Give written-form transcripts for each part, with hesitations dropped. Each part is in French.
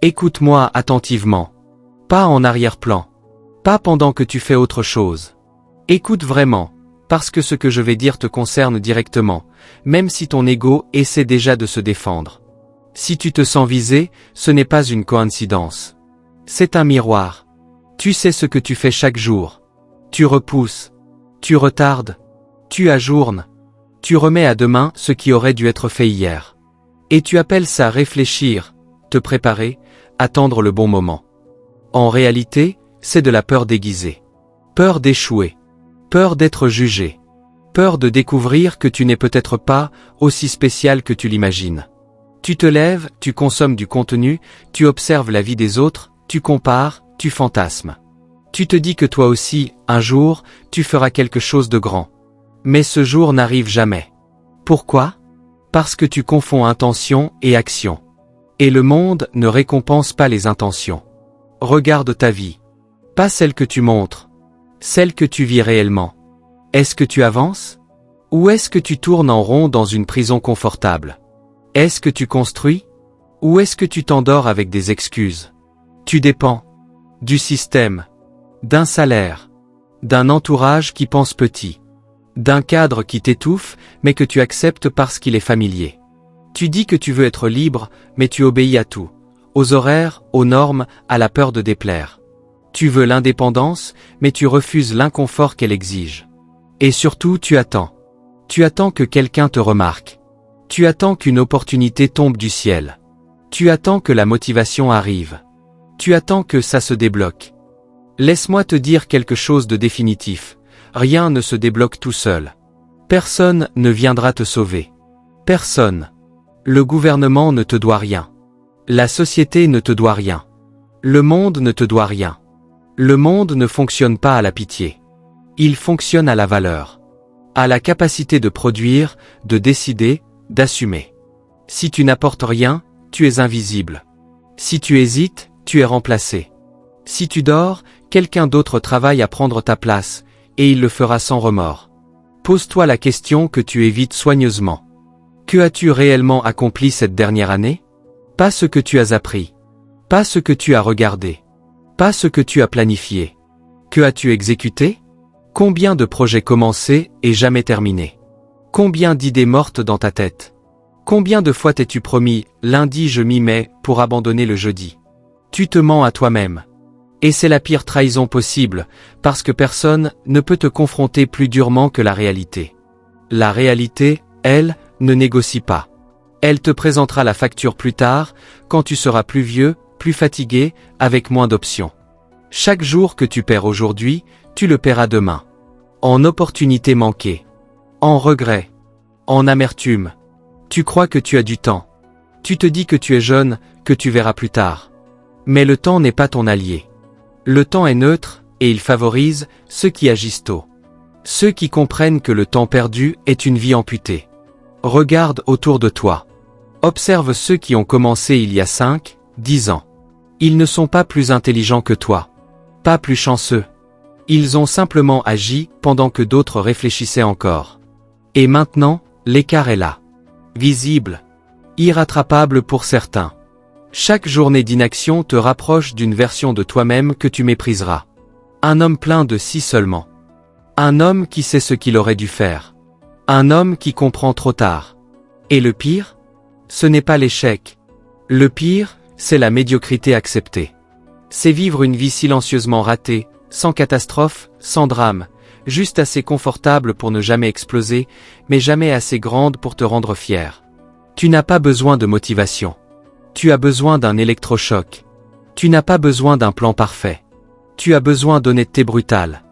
Écoute-moi attentivement. Pas en arrière-plan. Pas pendant que tu fais autre chose. Écoute vraiment, parce que ce que je vais dire te concerne directement, même si ton ego essaie déjà de se défendre. Si tu te sens visé, ce n'est pas une coïncidence. C'est un miroir. Tu sais ce que tu fais chaque jour. Tu repousses. Tu retardes. Tu ajournes. Tu remets à demain ce qui aurait dû être fait hier. Et tu appelles ça réfléchir, te préparer, attendre le bon moment. En réalité, c'est de la peur déguisée. Peur d'échouer. Peur d'être jugé. Peur de découvrir que tu n'es peut-être pas aussi spécial que tu l'imagines. Tu te lèves, tu consommes du contenu, tu observes la vie des autres, tu compares, tu fantasmes. Tu te dis que toi aussi, un jour, tu feras quelque chose de grand. Mais ce jour n'arrive jamais. Pourquoi ? Parce que tu confonds intention et action. Et le monde ne récompense pas les intentions. Regarde ta vie. Pas celle que tu montres. Celle que tu vis réellement. Est-ce que tu avances ? Ou est-ce que tu tournes en rond dans une prison confortable ? Est-ce que tu construis ? Ou est-ce que tu t'endors avec des excuses ? Tu dépends du système, d'un salaire, d'un entourage qui pense petit, d'un cadre qui t'étouffe mais que tu acceptes parce qu'il est familier. Tu dis que tu veux être libre, mais tu obéis à tout, aux horaires, aux normes, à la peur de déplaire. Tu veux l'indépendance, mais tu refuses l'inconfort qu'elle exige. Et surtout tu attends. Tu attends que quelqu'un te remarque. Tu attends qu'une opportunité tombe du ciel. Tu attends que la motivation arrive. Tu attends que ça se débloque. Laisse-moi te dire quelque chose de définitif. Rien ne se débloque tout seul. Personne ne viendra te sauver. Personne. Le gouvernement ne te doit rien. La société ne te doit rien. Le monde ne te doit rien. Le monde ne fonctionne pas à la pitié. Il fonctionne à la valeur. À la capacité de produire, de décider, d'assumer. Si tu n'apportes rien, tu es invisible. Si tu hésites, tu es remplacé. Si tu dors, quelqu'un d'autre travaille à prendre ta place, et il le fera sans remords. Pose-toi la question que tu évites soigneusement. Que as-tu réellement accompli cette dernière année ? Pas ce que tu as appris. Pas ce que tu as regardé. Pas ce que tu as planifié. Que as-tu exécuté ? Combien de projets commencés et jamais terminés ? Combien d'idées mortes dans ta tête ? Combien de fois t'es-tu promis « lundi je m'y mets » pour abandonner le jeudi ? Tu te mens à toi-même. Et c'est la pire trahison possible, parce que personne ne peut te confronter plus durement que la réalité. La réalité, elle, ne négocie pas. Elle te présentera la facture plus tard, quand tu seras plus vieux, plus fatigué, avec moins d'options. Chaque jour que tu perds aujourd'hui, tu le paieras demain. En opportunité manquée. En regret. En amertume. Tu crois que tu as du temps. Tu te dis que tu es jeune, que tu verras plus tard. Mais le temps n'est pas ton allié. Le temps est neutre, et il favorise ceux qui agissent tôt. Ceux qui comprennent que le temps perdu est une vie amputée. Regarde autour de toi. Observe ceux qui ont commencé il y a 5, 10 ans. Ils ne sont pas plus intelligents que toi. Pas plus chanceux. Ils ont simplement agi pendant que d'autres réfléchissaient encore. Et maintenant, l'écart est là. Visible. Irrattrapable pour certains. Chaque journée d'inaction te rapproche d'une version de toi-même que tu mépriseras. Un homme plein de si seulement. Un homme qui sait ce qu'il aurait dû faire. Un homme qui comprend trop tard. Et le pire ? Ce n'est pas l'échec. Le pire, c'est la médiocrité acceptée. C'est vivre une vie silencieusement ratée, sans catastrophe, sans drame, juste assez confortable pour ne jamais exploser, mais jamais assez grande pour te rendre fier. Tu n'as pas besoin de motivation. Tu as besoin d'un électrochoc. Tu n'as pas besoin d'un plan parfait. Tu as besoin d'honnêteté brutale.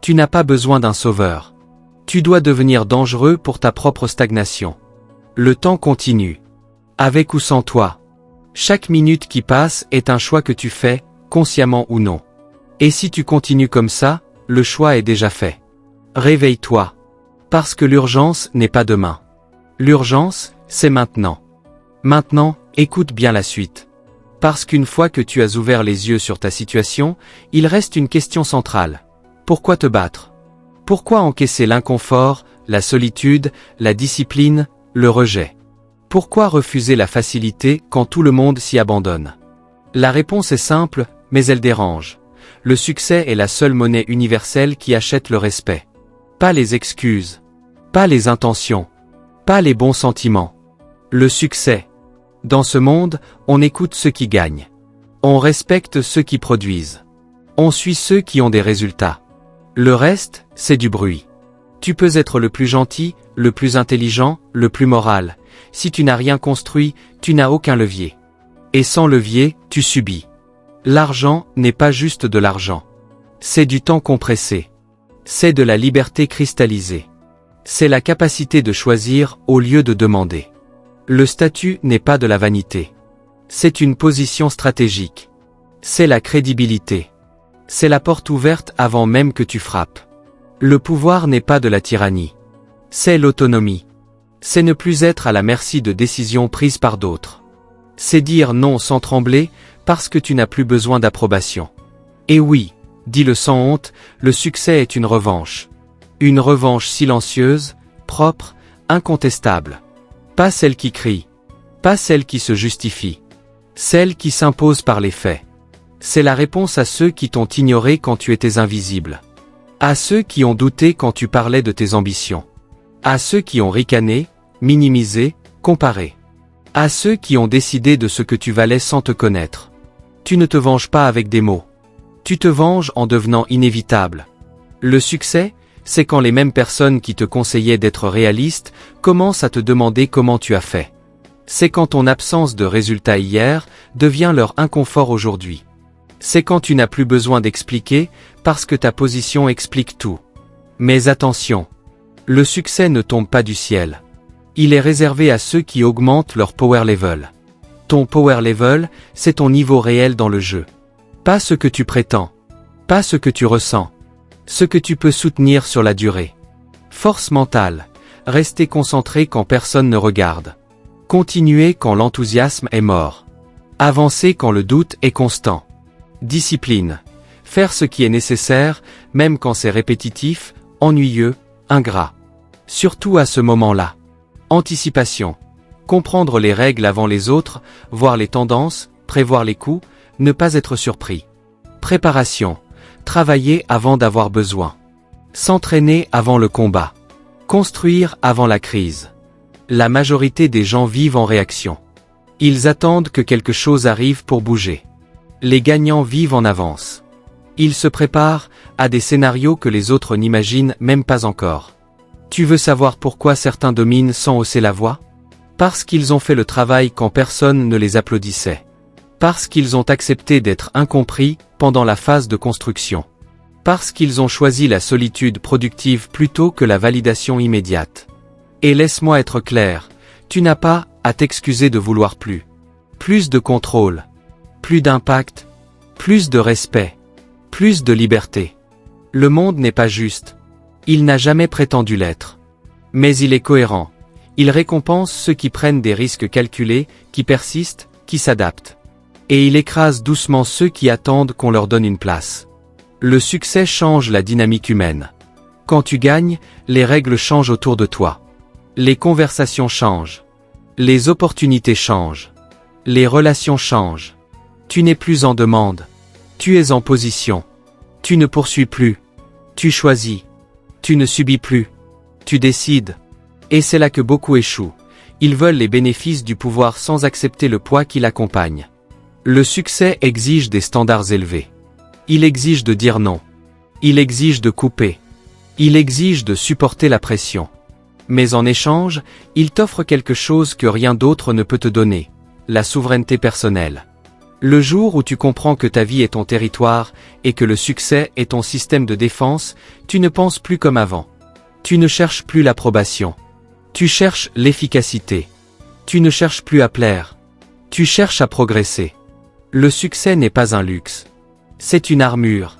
Tu n'as pas besoin d'un sauveur. Tu dois devenir dangereux pour ta propre stagnation. Le temps continue. Avec ou sans toi. Chaque minute qui passe est un choix que tu fais, consciemment ou non. Et si tu continues comme ça, le choix est déjà fait. Réveille-toi. Parce que l'urgence n'est pas demain. L'urgence, c'est maintenant. Maintenant, écoute bien la suite. Parce qu'une fois que tu as ouvert les yeux sur ta situation, il reste une question centrale. Pourquoi te battre ? Pourquoi encaisser l'inconfort, la solitude, la discipline, le rejet ? Pourquoi refuser la facilité quand tout le monde s'y abandonne ? La réponse est simple, mais elle dérange. Le succès est la seule monnaie universelle qui achète le respect. Pas les excuses. Pas les intentions. Pas les bons sentiments. Le succès. Dans ce monde, on écoute ceux qui gagnent. On respecte ceux qui produisent. On suit ceux qui ont des résultats. Le reste, c'est du bruit. Tu peux être le plus gentil, le plus intelligent, le plus moral. Si tu n'as rien construit, tu n'as aucun levier. Et sans levier, tu subis. L'argent n'est pas juste de l'argent. C'est du temps compressé. C'est de la liberté cristallisée. C'est la capacité de choisir au lieu de demander. Le statut n'est pas de la vanité. C'est une position stratégique. C'est la crédibilité. C'est la porte ouverte avant même que tu frappes. Le pouvoir n'est pas de la tyrannie. C'est l'autonomie. C'est ne plus être à la merci de décisions prises par d'autres. C'est dire non sans trembler, parce que tu n'as plus besoin d'approbation. Et oui, dis-le sans honte, le succès est une revanche. Une revanche silencieuse, propre, incontestable. Pas celle qui crie. Pas celle qui se justifie. Celle qui s'impose par les faits. C'est la réponse à ceux qui t'ont ignoré quand tu étais invisible. À ceux qui ont douté quand tu parlais de tes ambitions. À ceux qui ont ricané, minimisé, comparé. À ceux qui ont décidé de ce que tu valais sans te connaître. Tu ne te venges pas avec des mots. Tu te venges en devenant inévitable. Le succès, c'est quand les mêmes personnes qui te conseillaient d'être réaliste commencent à te demander comment tu as fait. C'est quand ton absence de résultat hier devient leur inconfort aujourd'hui. C'est quand tu n'as plus besoin d'expliquer, parce que ta position explique tout. Mais attention, le succès ne tombe pas du ciel. Il est réservé à ceux qui augmentent leur power level. Ton power level, c'est ton niveau réel dans le jeu. Pas ce que tu prétends. Pas ce que tu ressens. Ce que tu peux soutenir sur la durée. Force mentale. Rester concentré quand personne ne regarde. Continuer quand l'enthousiasme est mort. Avancer quand le doute est constant. Discipline. Faire ce qui est nécessaire, même quand c'est répétitif, ennuyeux, ingrat. Surtout à ce moment-là. Anticipation. Comprendre les règles avant les autres, voir les tendances, prévoir les coups, ne pas être surpris. Préparation. Travailler avant d'avoir besoin. S'entraîner avant le combat. Construire avant la crise. La majorité des gens vivent en réaction. Ils attendent que quelque chose arrive pour bouger. Les gagnants vivent en avance. Ils se préparent à des scénarios que les autres n'imaginent même pas encore. Tu veux savoir pourquoi certains dominent sans hausser la voix? Parce qu'ils ont fait le travail quand personne ne les applaudissait. Parce qu'ils ont accepté d'être incompris pendant la phase de construction. Parce qu'ils ont choisi la solitude productive plutôt que la validation immédiate. Et laisse-moi être clair, tu n'as pas à t'excuser de vouloir plus. Plus de contrôle. Plus d'impact. Plus de respect. Plus de liberté. Le monde n'est pas juste. Il n'a jamais prétendu l'être. Mais il est cohérent. Il récompense ceux qui prennent des risques calculés, qui persistent, qui s'adaptent. Et il écrase doucement ceux qui attendent qu'on leur donne une place. Le succès change la dynamique humaine. Quand tu gagnes, les règles changent autour de toi. Les conversations changent. Les opportunités changent. Les relations changent. Tu n'es plus en demande. Tu es en position. Tu ne poursuis plus. Tu choisis. Tu ne subis plus. Tu décides. Et c'est là que beaucoup échouent. Ils veulent les bénéfices du pouvoir sans accepter le poids qui l'accompagne. Le succès exige des standards élevés. Il exige de dire non. Il exige de couper. Il exige de supporter la pression. Mais en échange, il t'offre quelque chose que rien d'autre ne peut te donner, la souveraineté personnelle. Le jour où tu comprends que ta vie est ton territoire, et que le succès est ton système de défense, tu ne penses plus comme avant. Tu ne cherches plus l'approbation. Tu cherches l'efficacité. Tu ne cherches plus à plaire. Tu cherches à progresser. Le succès n'est pas un luxe. C'est une armure.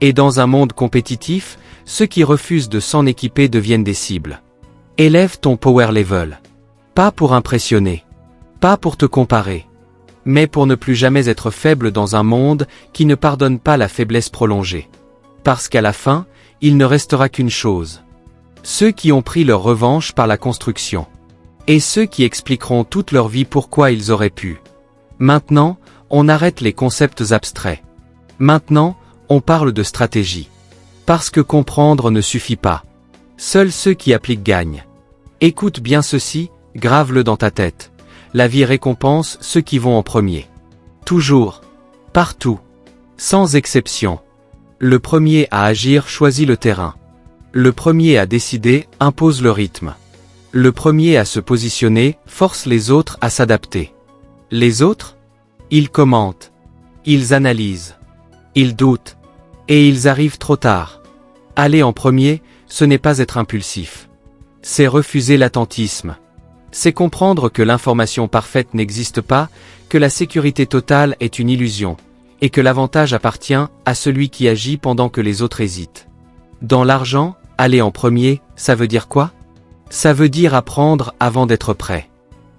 Et dans un monde compétitif, ceux qui refusent de s'en équiper deviennent des cibles. Élève ton power level. Pas pour impressionner. Pas pour te comparer. Mais pour ne plus jamais être faible dans un monde qui ne pardonne pas la faiblesse prolongée. Parce qu'à la fin, il ne restera qu'une chose. Ceux qui ont pris leur revanche par la construction. Et ceux qui expliqueront toute leur vie pourquoi ils auraient pu. Maintenant, on arrête les concepts abstraits. Maintenant, on parle de stratégie. Parce que comprendre ne suffit pas. Seuls ceux qui appliquent gagnent. Écoute bien ceci, grave-le dans ta tête. La vie récompense ceux qui vont en premier. Toujours. Partout. Sans exception. Le premier à agir choisit le terrain. Le premier à décider impose le rythme. Le premier à se positionner force les autres à s'adapter. Les autres? Ils commentent. Ils analysent. Ils doutent. Et ils arrivent trop tard. Aller en premier, ce n'est pas être impulsif. C'est refuser l'attentisme. C'est comprendre que l'information parfaite n'existe pas, que la sécurité totale est une illusion, et que l'avantage appartient à celui qui agit pendant que les autres hésitent. Dans l'argent, aller en premier, ça veut dire quoi? Ça veut dire apprendre avant d'être prêt.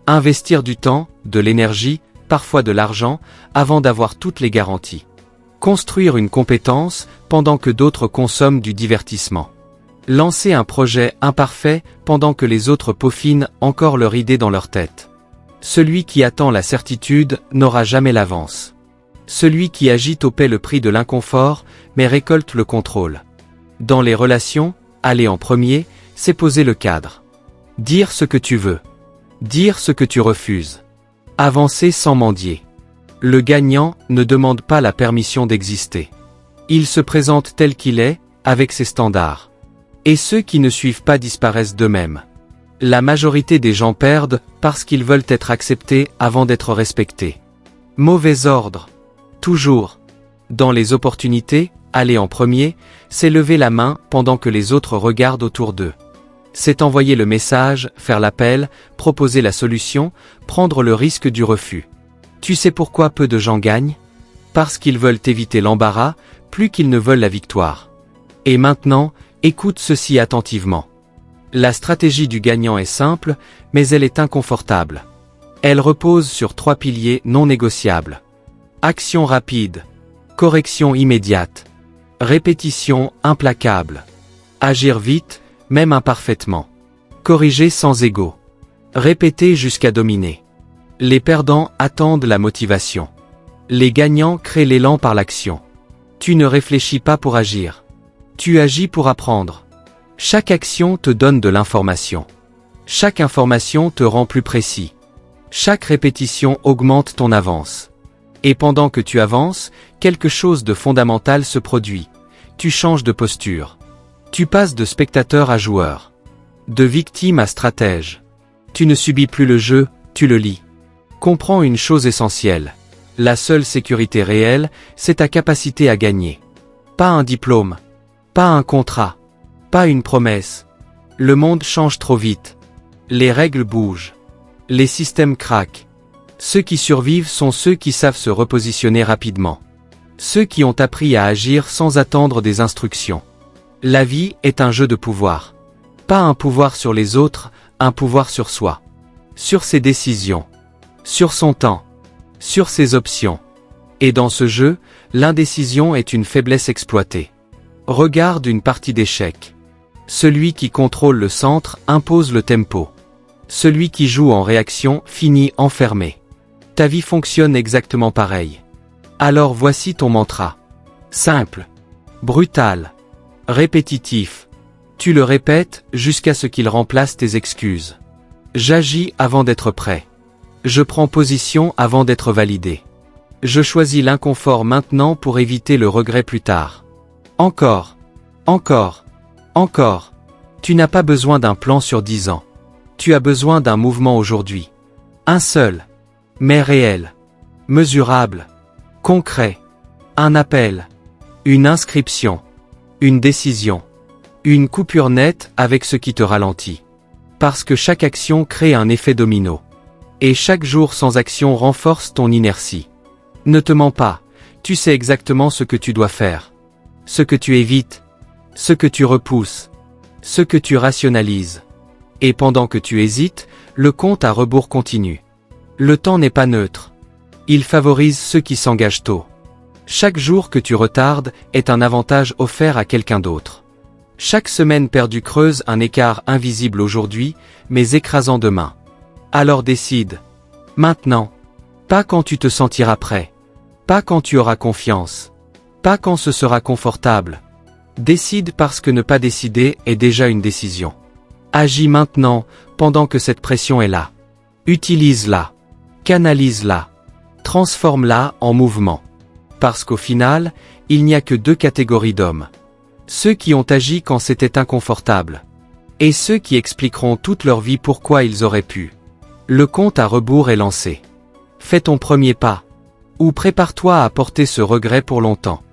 Investir du temps, de l'énergie, parfois de l'argent, avant d'avoir toutes les garanties. Construire une compétence pendant que d'autres consomment du divertissement. Lancer un projet imparfait pendant que les autres peaufinent encore leur idée dans leur tête. Celui qui attend la certitude n'aura jamais l'avance. Celui qui agite au paie le prix de l'inconfort, mais récolte le contrôle. Dans les relations, aller en premier, c'est poser le cadre. Dire ce que tu veux. Dire ce que tu refuses. Avancer sans mendier. Le gagnant ne demande pas la permission d'exister. Il se présente tel qu'il est, avec ses standards. Et ceux qui ne suivent pas disparaissent d'eux-mêmes. La majorité des gens perdent parce qu'ils veulent être acceptés avant d'être respectés. Mauvais ordre. Toujours. Dans les opportunités, aller en premier, c'est lever la main pendant que les autres regardent autour d'eux. C'est envoyer le message, faire l'appel, proposer la solution, prendre le risque du refus. Tu sais pourquoi peu de gens gagnent? Parce qu'ils veulent éviter l'embarras, plus qu'ils ne veulent la victoire. Et maintenant, écoute ceci attentivement. La stratégie du gagnant est simple, mais elle est inconfortable. Elle repose sur 3 piliers non négociables. Action rapide. Correction immédiate. Répétition implacable. Agir vite, même imparfaitement. Corriger sans ego. Répéter jusqu'à dominer. Les perdants attendent la motivation. Les gagnants créent l'élan par l'action. Tu ne réfléchis pas pour agir. Tu agis pour apprendre. Chaque action te donne de l'information. Chaque information te rend plus précis. Chaque répétition augmente ton avance. Et pendant que tu avances, quelque chose de fondamental se produit. Tu changes de posture. Tu passes de spectateur à joueur. De victime à stratège. Tu ne subis plus le jeu, tu le lis. Comprends une chose essentielle. La seule sécurité réelle, c'est ta capacité à gagner. Pas un diplôme. Pas un contrat. Pas une promesse. Le monde change trop vite. Les règles bougent. Les systèmes craquent. Ceux qui survivent sont ceux qui savent se repositionner rapidement. Ceux qui ont appris à agir sans attendre des instructions. La vie est un jeu de pouvoir. Pas un pouvoir sur les autres, un pouvoir sur soi. Sur ses décisions. Sur son temps. Sur ses options. Et dans ce jeu, l'indécision est une faiblesse exploitée. Regarde une partie d'échecs. Celui qui contrôle le centre impose le tempo. Celui qui joue en réaction finit enfermé. Ta vie fonctionne exactement pareil. Alors voici ton mantra. Simple. Brutal. Répétitif. Tu le répètes jusqu'à ce qu'il remplace tes excuses. J'agis avant d'être prêt. Je prends position avant d'être validé. Je choisis l'inconfort maintenant pour éviter le regret plus tard. Encore. Encore. Encore. Tu n'as pas besoin d'un plan sur 10 ans. Tu as besoin d'un mouvement aujourd'hui. Un seul. Mais réel. Mesurable. Concret. Un appel. Une inscription. Une décision. Une coupure nette avec ce qui te ralentit. Parce que chaque action crée un effet domino. Et chaque jour sans action renforce ton inertie. Ne te mens pas, tu sais exactement ce que tu dois faire. Ce que tu évites. Ce que tu repousses. Ce que tu rationalises. Et pendant que tu hésites, le compte à rebours continue. Le temps n'est pas neutre. Il favorise ceux qui s'engagent tôt. Chaque jour que tu retardes est un avantage offert à quelqu'un d'autre. Chaque semaine perdue creuse un écart invisible aujourd'hui, mais écrasant demain. Alors décide. Maintenant. Pas quand tu te sentiras prêt. Pas quand tu auras confiance. Pas quand ce sera confortable. Décide parce que ne pas décider est déjà une décision. Agis maintenant, pendant que cette pression est là. Utilise-la. Canalise-la. Transforme-la en mouvement. Parce qu'au final, il n'y a que deux catégories d'hommes. Ceux qui ont agi quand c'était inconfortable. Et ceux qui expliqueront toute leur vie pourquoi ils auraient pu. Le compte à rebours est lancé. Fais ton premier pas. Ou prépare-toi à porter ce regret pour longtemps.